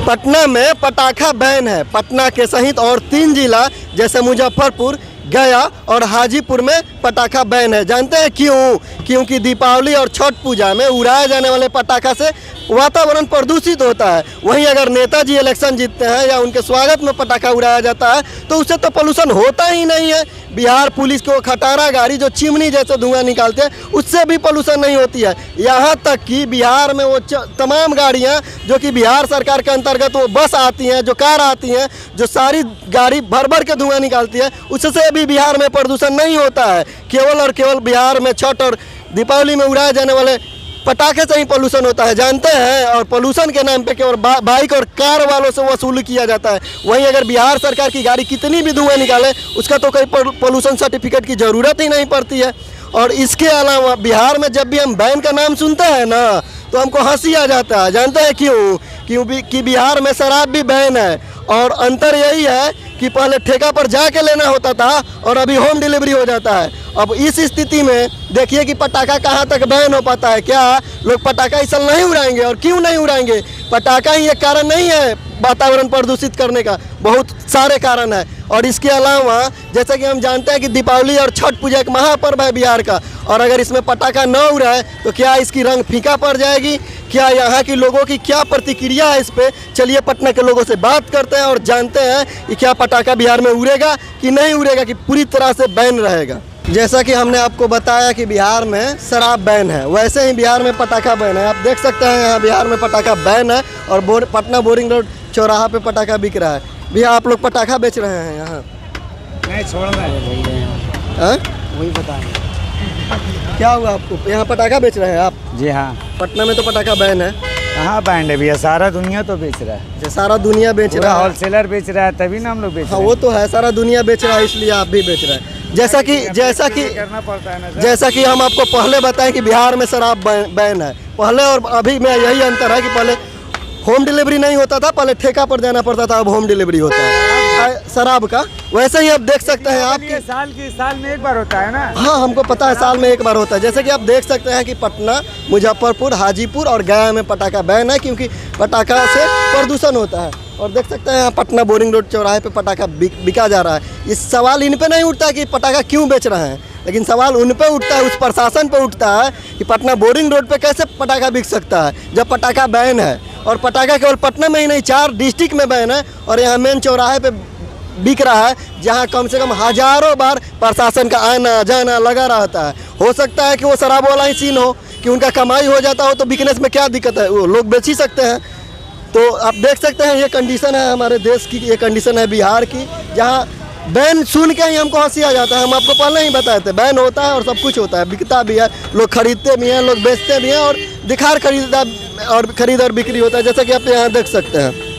पटना में पटाखा बैन है। पटना के सहित और 3 जिला जैसे मुजफ्फरपुर, गया और हाजीपुर में पटाखा बैन है। जानते हैं क्यों? क्योंकि दीपावली और छठ पूजा में उड़ाए जाने वाले पटाखा से वातावरण प्रदूषित होता है। वहीं अगर नेताजी इलेक्शन जीतते हैं या उनके स्वागत में पटाखा उड़ाया जाता है तो उससे तो पोल्यूशन होता ही नहीं है। बिहार पुलिस को खटारा गाड़ी जो चिमनी जैसे धुआं निकालते हैं उससे भी पोल्यूशन नहीं होती है। यहाँ तक कि बिहार में वो तमाम गाड़ियाँ जो कि बिहार सरकार के अंतर्गत वो बस आती हैं, जो कार आती हैं, जो सारी गाड़ी भर भर के धुआं निकालती है, उससे भी बिहार में प्रदूषण नहीं होता है। केवल और केवल बिहार में छठ और दीपावली में उड़ाए जाने वाले पटाखे से ही पोल्यूशन होता है, जानते हैं। और पोल्यूशन के नाम पे केवल बाइक और कार वालों से वसूल किया जाता है। वहीं अगर बिहार सरकार की गाड़ी कितनी भी धुआं निकाले उसका तो कोई पोल्यूशन सर्टिफिकेट की ज़रूरत ही नहीं पड़ती है। और इसके अलावा बिहार में जब भी हम बैन का नाम सुनते हैं ना तो हमको हंसी आ जाता है। जानते हैं क्यों? क्योंकि बिहार में शराब भी बैन है। और अंतर यही है कि पहले ठेका पर जाके लेना होता था और अभी होम डिलीवरी हो जाता है। अब इस स्थिति में देखिए कि पटाखा कहाँ तक बैन हो पाता है। क्या लोग पटाखा इस साल नहीं उड़ाएंगे? और क्यों नहीं उड़ाएंगे? पटाखा ही एक कारण नहीं है वातावरण प्रदूषित करने का, बहुत सारे कारण है। और इसके अलावा जैसा कि हम जानते हैं कि दीपावली और छठ पूजा एक महापर्व है बिहार का, और अगर इसमें पटाखा न उड़ाए तो क्या इसकी रंग फीका पड़ जाएगी? क्या यहाँ के लोगों की क्या प्रतिक्रिया है इस पे? चलिए पटना के लोगों से बात करते हैं और जानते हैं कि क्या पटाखा बिहार में उड़ेगा कि नहीं उड़ेगा, कि पूरी तरह से बैन रहेगा। जैसा कि हमने आपको बताया कि बिहार में शराब बैन है, वैसे ही बिहार में पटाखा बैन है। आप देख सकते हैं यहाँ बिहार में पटाखा बैन है और पटना बोरिंग रोड चौराहा पे पटाखा बिक रहा है। भैया आप लोग पटाखा बेच रहे हैं यहाँ? नहीं, छोड़ रहे हैं। वही बताएं क्या हुआ आपको? यहाँ पटाखा बेच रहे हैं आप? जी हाँ। पटना में तो पटाखा बैन है। कहाँ बैंड है भैया? सारा दुनिया तो बेच रहा है। सारा दुनिया बेच रहा है, होलसेलर बेच रहा है तभी ना हम लोग बेच रहे हैं। वो तो है, सारा दुनिया बेच रहा है इसलिए आप भी बेच रहे हैं। जैसा कि करना पड़ता है ना सर। जैसा कि हम आपको पहले बताएं कि बिहार में शराब बैन है। पहले और अभी में यही अंतर है कि पहले होम डिलीवरी नहीं होता था, पहले ठेका पर जाना पड़ता था, अब होम डिलीवरी होता है शराब का। वैसे ही आप देख सकते हैं आपके साल में एक बार होता है ना। हाँ, हमको पता है साल में एक बार होता है। जैसे कि आप देख सकते हैं कि पटना, मुजफ्फरपुर, हाजीपुर और गया में पटाखा बैन है क्योंकि पटाखा से प्रदूषण होता है। और देख सकते हैं यहाँ पटना बोरिंग रोड चौराहे पे पटाखा बिका जा रहा है। इस सवाल इन पे नहीं उठता कि पटाखा क्यों बेच रहे हैं, लेकिन सवाल उन पे उठता है, उस प्रशासन पे उठता है कि पटना बोरिंग रोड पे कैसे पटाखा बिक सकता है जब पटाखा बैन है। और पटाखा केवल पटना में ही नहीं, 4 डिस्ट्रिक्ट में बैन है। और यहाँ मेन चौराहे पे बिक रहा है जहाँ कम से कम हजारों बार प्रशासन का आना जाना लगा रहता है। हो सकता है कि वो शराब वाला ही सीन हो कि उनका कमाई हो जाता हो तो बिकने में क्या दिक्कत है, वो लोग बेच ही सकते हैं। तो आप देख सकते हैं ये कंडीशन है हमारे देश की, ये कंडीशन है बिहार की, जहाँ बैन सुन के ही हमको हंसी आ जाता है। हम आपको पहले ही बताए थे बैन होता है और सब कुछ होता है, बिकता भी है, लोग खरीदते भी हैं, लोग बेचते भी हैं और दिखार खरीद और बिक्री होता है, जैसा कि आप यहाँ देख सकते हैं।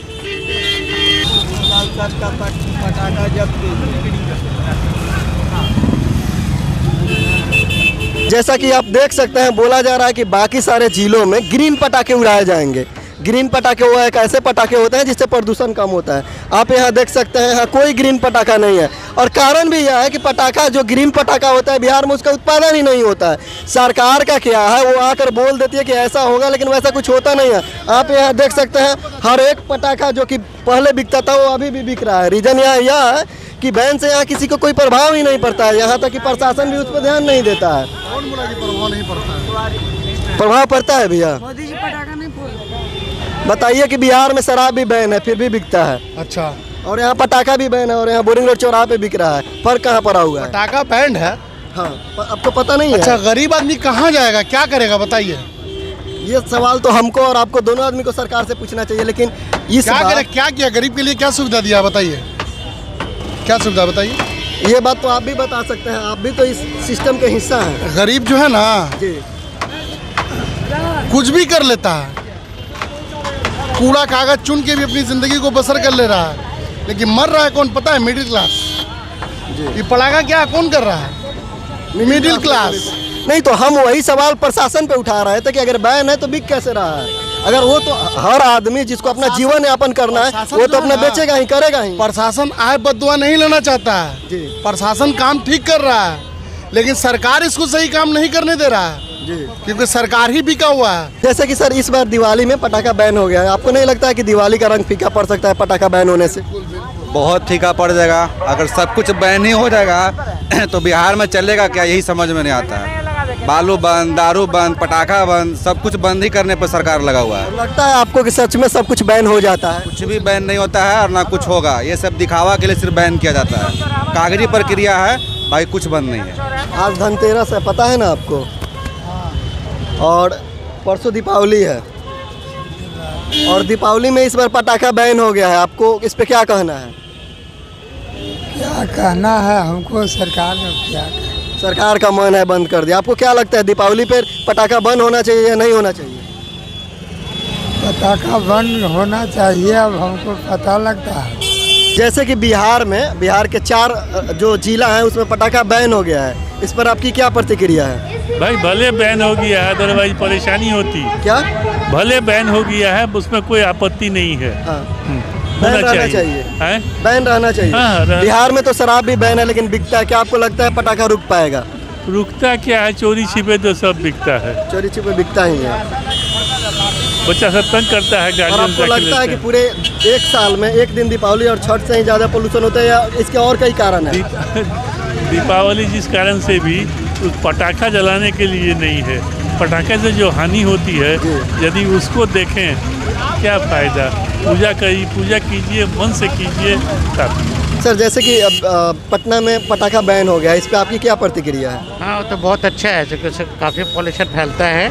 जैसा कि आप देख सकते हैं बोला जा रहा है कि बाकी सारे जिलों में ग्रीन पटाखे उड़ाए जाएंगे। ग्रीन पटाखे वो एक ऐसे पटाखे होते हैं जिससे प्रदूषण कम होता है। आप यहाँ देख सकते हैं यहाँ कोई ग्रीन पटाखा नहीं है। और कारण भी यह है कि पटाखा जो ग्रीन पटाखा होता है बिहार में उसका उत्पादन ही नहीं होता है। सरकार का क्या है, वो आकर बोल देती है कि ऐसा होगा, लेकिन वैसा कुछ होता नहीं है। आप यहाँ देख सकते हैं हर एक पटाखा जो कि पहले बिकता था वो अभी भी बिक रहा है। रीज़न यहाँ यह है कि बैन से यहाँ किसी को कोई प्रभाव ही नहीं पड़ता है, यहाँ तक कि प्रशासन भी उस पर ध्यान नहीं देता है। कौन बोला कि प्रभाव नहीं पड़ता है? प्रभाव पड़ता है भैया। मोदी जी पटाखा नहीं फोड़। बताइए कि बिहार में शराब भी बैन है फिर भी बिकता है। अच्छा। और यहाँ पटाखा भी बैन है और यहाँ बोरिंग रोड चौराहे पे बिक रहा है। फर्क कहाँ पड़ा हुआ है? पटाखा बैंड है। हाँ, आपको पता नहीं है? अच्छा, गरीब आदमी कहाँ जाएगा, क्या करेगा बताइए? ये सवाल तो हमको और आपको दोनों आदमी को सरकार से पूछना चाहिए। लेकिन इस क्या किया गरीब के लिए, क्या सुविधा दिया बताइए? क्या सुविधा बताइए? ये बात तो आप भी बता सकते हैं, आप भी तो इस सिस्टम के हिस्सा हैं। गरीब जो है ना जी, कुछ भी कर लेता है, कूड़ा कागज चुन के भी अपनी जिंदगी को बसर कर ले रहा है, लेकिन मर रहा है कौन पता है? Middle class. ये पड़ाका क्या कौन कर रहा है? Middle class. नहीं तो हम वही सवाल प्रशासन पे उठा रहे थे कि अगर बैन है तो बिक कैसे रहा है। अगर वो तो हर आदमी जिसको अपना जीवन यापन करना है वो तो अपना बेचेगा ही, करेगा ही। प्रशासन आए बदुआ नहीं लेना चाहता है। प्रशासन काम ठीक कर रहा है, लेकिन सरकार इसको सही काम नहीं करने दे रहा है। जी। क्योंकि सरकार ही बिका हुआ है। जैसे कि सर इस बार दिवाली में पटाखा बैन हो गया है, आपको नहीं लगता है कि दिवाली का रंग फीका पड़ सकता है पटाखा बैन होने से? बहुत फीका पड़ जाएगा। अगर सब कुछ बैन ही हो जाएगा तो बिहार में चलेगा क्या, यही समझ में नहीं आता है। बालू बंद, दारू बंद, पटाखा बंद, सब कुछ बंद ही करने पर सरकार लगा हुआ है। लगता है आपको कि सच में सब कुछ बैन हो जाता है? कुछ भी बैन नहीं होता है और ना कुछ होगा। ये सब दिखावा के लिए सिर्फ बैन किया जाता है, कागजी प्रक्रिया है भाई, कुछ बंद नहीं है। आज धनतेरस है, पता है ना आपको, और परसों दीपावली है, और दीपावली में इस बार पटाखा बैन हो गया है, आपको इस पे क्या कहना है? क्या कहना है हमको, सरकार ने क्या सरकार का मन है बंद कर दिया, आपको क्या लगता है दीपावली पर पटाखा बंद होना चाहिए या नहीं होना चाहिए? पटाखा बंद होना चाहिए, अब हमको पता लगता है। जैसे कि बिहार के 4 जो जिला हैं उसमें पटाखा बैन हो गया है, इस पर आपकी क्या प्रतिक्रिया है? भाई भले बैन हो गया है, अदरवाइज परेशानी होती। क्या? भले बैन हो गया है, उसमें कोई आपत्ति नहीं है। हाँ। होना बैन रहना चाहिए। हैं? बैन रहना चाहिए। हाँ, बिहार में तो शराब भी बैन है लेकिन बिकता है, क्या आपको लगता है पटाखा रुक पाएगा? रुकता क्या है, चोरी छिपे तो सब बिकता है। चोरी छिपे बिकता ही है। बच्चा सब तंग करता है और गार्जियन आपको लगता है कि पूरे एक साल में एक दिन दीपावली और छठ से ही ज़्यादा पोल्यूशन होता है या इसके और कई कारण है? दीपावली जिस कारण से भी उस पटाखा जलाने के लिए नहीं है, पटाखे से जो हानि होती है यदि उसको देखें क्या फ़ायदा। पूजा कीजिए, मन से कीजिए काफ़ी। सर जैसे कि अब पटना में पटाखा बैन हो गया है, इस पर आपकी क्या प्रतिक्रिया है? हाँ तो बहुत अच्छा है, क्योंकि काफ़ी पॉल्यूशन फैलता है,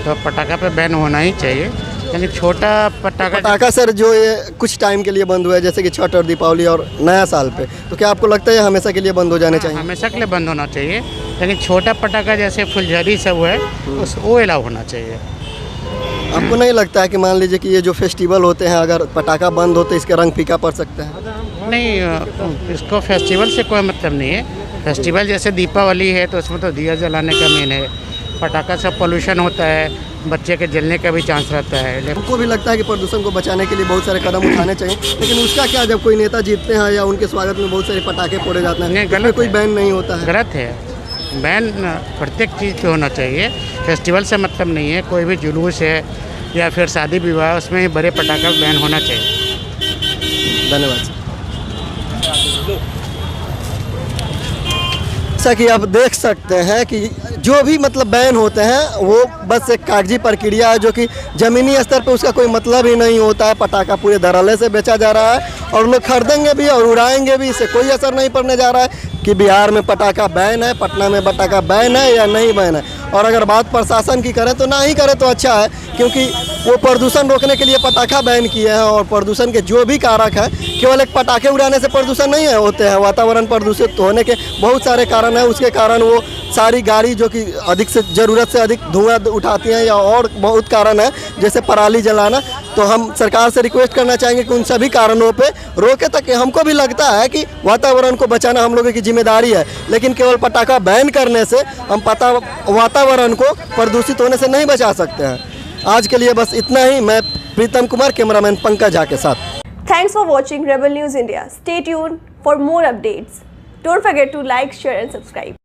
तो पटाखा पे बैन होना ही चाहिए। यानी छोटा पटाखा सर जो ये कुछ टाइम के लिए बंद हुआ है, जैसे कि छठ और दीपावली और नया साल पे, तो क्या आपको लगता है हमेशा के लिए बंद हो जाने चाहिए? हमेशा के लिए बंद होना चाहिए, लेकिन छोटा पटाखा जैसे फुलझड़ी सब है वो अलाउ होना चाहिए। आपको नहीं लगता है कि मान लीजिए कि ये जो फेस्टिवल होते हैं अगर पटाखा बंद होते इसके रंग फीका पड़ सकते हैं? नहीं, इसको फेस्टिवल से कोई मतलब नहीं है। फेस्टिवल जैसे दीपावली है तो उसमें तो दिया जलाने का मेन है, पटाखा से पोल्यूशन होता है, बच्चे के जलने का भी चांस रहता है। हमको भी लगता है कि प्रदूषण को बचाने के लिए बहुत सारे कदम उठाने चाहिए, लेकिन उसका क्या जब कोई नेता जीतते हैं या उनके स्वागत में बहुत सारे पटाखे फोड़े जाते हैं, नहीं, इसमें गलत कोई है। बैन नहीं होता है? गलत है, बैन प्रत्येक चीज़ पे होना चाहिए। फेस्टिवल से मतलब नहीं है, कोई भी जुलूस है या फिर शादी विवाह, उसमें ही बड़े पटाखा बैन होना चाहिए। धन्यवाद सर। जैसा कि आप देख सकते हैं कि जो भी मतलब बैन होते हैं वो बस एक कागजी प्रक्रिया है, जो कि ज़मीनी स्तर पर उसका कोई मतलब ही नहीं होता है। पटाखा पूरे धड़ल्ले से बेचा जा रहा है और लोग खरीदेंगे भी और उड़ाएंगे भी, इससे कोई असर नहीं पड़ने जा रहा है कि बिहार में पटाखा बैन है, पटना में पटाखा बैन है या नहीं बैन है। और अगर बात प्रशासन की करें तो ना ही करें तो अच्छा है, क्योंकि वो प्रदूषण रोकने के लिए पटाखा बैन किए हैं और प्रदूषण के जो भी कारक हैं, केवल एक पटाखे उड़ाने से प्रदूषण नहीं है होते हैं, वातावरण प्रदूषित होने के बहुत सारे कारण हैं। उसके कारण वो सारी गाड़ी जो कि अधिक से ज़रूरत से अधिक धुआं उठाती हैं या और बहुत कारण है, जैसे पराली जलाना। तो हम सरकार से रिक्वेस्ट करना चाहेंगे कि उन सभी कारणों पे रोके, ताकि हमको भी लगता है कि वातावरण को बचाना हम लोगों की जिम्मेदारी है, लेकिन केवल पटाखा बैन करने से हम वातावरण को प्रदूषित होने से नहीं बचा सकते हैं। आज के लिए बस इतना ही। मैं प्रीतम कुमार, कैमरामैन पंकज झा के साथ। Thanks for watching Rebel News India. Stay tuned for more updates. Don't forget to like, share and subscribe.